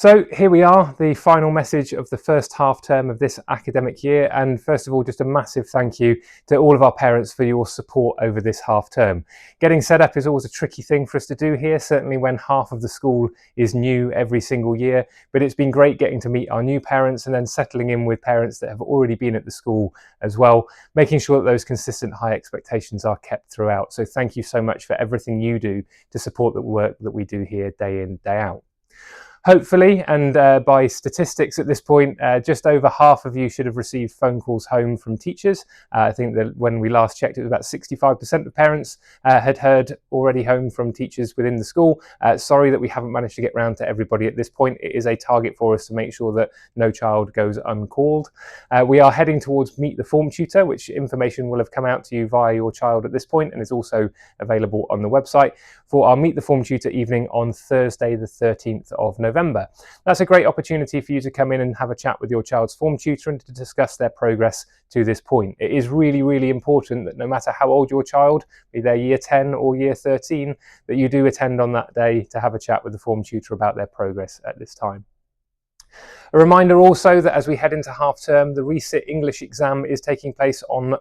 So here we are, the final message of the first half term of this academic year. And first of all, just a massive thank you to all of our parents for your support over this half term. Getting set up is always a tricky thing for us to do here, certainly when half of the school is new every single year. But it's been great getting to meet our new parents and then settling in with parents that have already been at the school as well, making sure that those consistent high expectations are kept throughout. So thank you so much for everything you do to support the work that we do here day in, day out. Hopefully, and by statistics at this point, just over half of you should have received phone calls home from teachers. I think that when we last checked, it was about 65% of parents had heard already home from teachers within the school. Sorry that we haven't managed to get round to everybody at this point. It is a target for us to make sure that no child goes uncalled. We are heading towards Meet the Form Tutor, which information will have come out to you via your child at this point and is also available on the website for our Meet the Form Tutor evening on Thursday the 13th of November. That's a great opportunity for you to come in and have a chat with your child's form tutor and to discuss their progress to this point. It is really, really important that no matter how old your child, be they year 10 or year 13, that you do attend on that day to have a chat with the form tutor about their progress at this time. A reminder also that as we head into half term, the Resit English exam is taking place on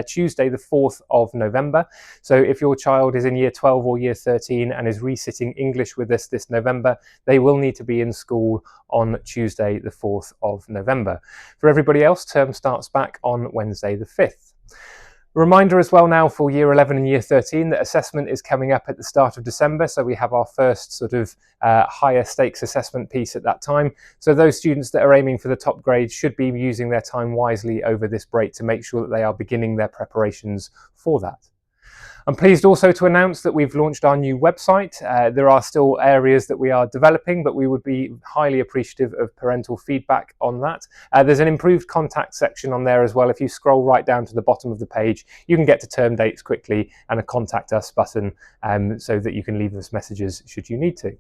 Tuesday the 4th of November. So if your child is in year 12 or year 13 and is resitting English with us this November, they will need to be in school on Tuesday the 4th of November. For everybody else, term starts back on Wednesday the 5th. Reminder as well now for year 11 and year 13 that assessment is coming up at the start of December, so we have our first sort of higher stakes assessment piece at that time. So those students that are aiming for the top grades should be using their time wisely over this break to make sure that they are beginning their preparations for that. I'm pleased also to announce that we've launched our new website. There are still areas that we are developing, but we would be highly appreciative of parental feedback on that. There's an improved contact section on there as well. If you scroll right down to the bottom of the page, you can get to term dates quickly and a contact us button so that you can leave us messages should you need to.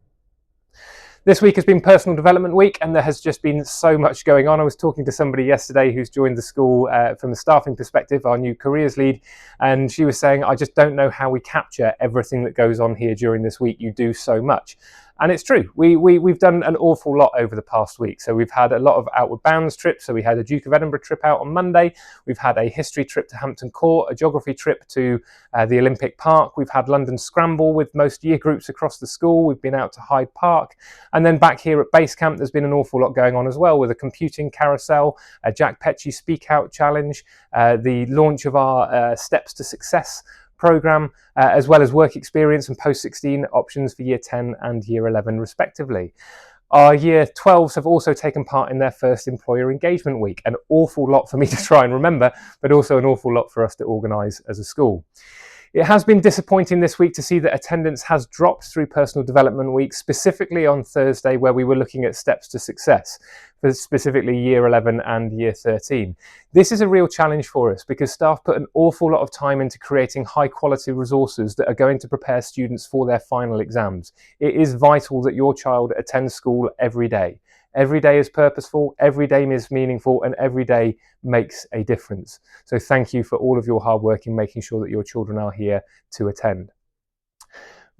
This week has been Personal Development Week and there has just been so much going on. I was talking to somebody yesterday who's joined the school from the staffing perspective, our new careers lead, and she was saying, I just don't know how we capture everything that goes on here during this week. You do so much. And it's true, we've done an awful lot over the past week. So we've had a lot of outward bounds trips. So we had a Duke of Edinburgh trip out on Monday. We've had a history trip to Hampton Court, a geography trip to the Olympic Park. We've had London Scramble with most year groups across the school. We've been out to Hyde Park. And then back here at Base Camp, there's been an awful lot going on as well with a computing carousel, a Jack Petchey Speak Out Challenge, the launch of our Steps to Success programme, as well as work experience and post-16 options for year 10 and year 11 respectively. Our year 12s have also taken part in their first employer engagement week, an awful lot for me to try and remember, but also an awful lot for us to organise as a school. It has been disappointing this week to see that attendance has dropped through Personal Development Week, specifically on Thursday where we were looking at Steps to Success, for specifically year 11 and year 13. This is a real challenge for us because staff put an awful lot of time into creating high quality resources that are going to prepare students for their final exams. It is vital that your child attends school every day. Every day is purposeful, every day is meaningful, and every day makes a difference. So thank you for all of your hard work in making sure that your children are here to attend.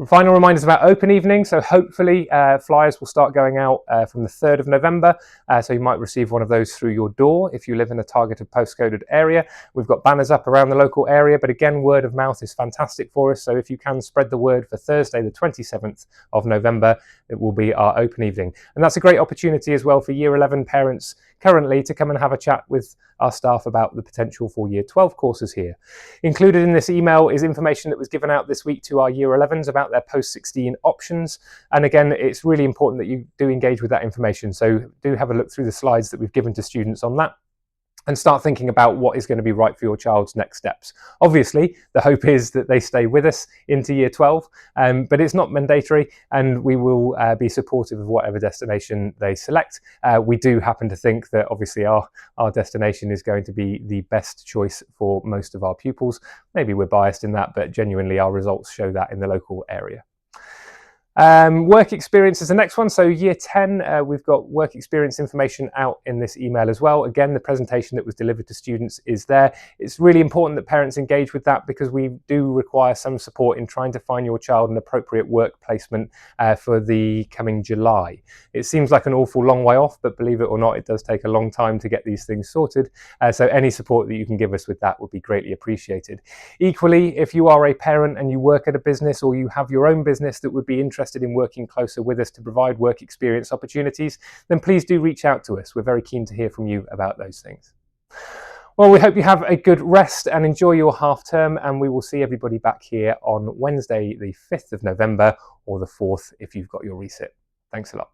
Final reminders about open evening. So hopefully flyers will start going out from the 3rd of November. So you might receive one of those through your door if you live in a targeted postcoded area. We've got banners up around the local area, but again, word of mouth is fantastic for us. So if you can spread the word for Thursday, the 27th of November, it will be our open evening. And that's a great opportunity as well for year 11 parents currently to come and have a chat with our staff about the potential for year 12 courses here. Included in this email is information that was given out this week to our year 11s about their post-16 options. And again, it's really important that you do engage with that information. So do have a look through the slides that we've given to students on that and start thinking about what is going to be right for your child's next steps. Obviously, the hope is that they stay with us into year 12, but it's not mandatory and we will be supportive of whatever destination they select. We do happen to think that obviously our destination is going to be the best choice for most of our pupils. Maybe we're biased in that, but genuinely our results show that in the local area. Work experience is the next one. So year 10, we've got work experience information out in this email as well. Again, the presentation that was delivered to students is there. It's really important that parents engage with that because we do require some support in trying to find your child an appropriate work placement for the coming July. It seems like an awful long way off, but believe it or not, it does take a long time to get these things sorted. So any support that you can give us with that would be greatly appreciated. Equally, if you are a parent and you work at a business or you have your own business that would be interested in working closer with us to provide work experience opportunities, then please do reach out to us. We're very keen to hear from you about those things. Well, we hope you have a good rest and enjoy your half term, and we will see everybody back here on Wednesday, the 5th of November, or the 4th if you've got your resit. Thanks a lot.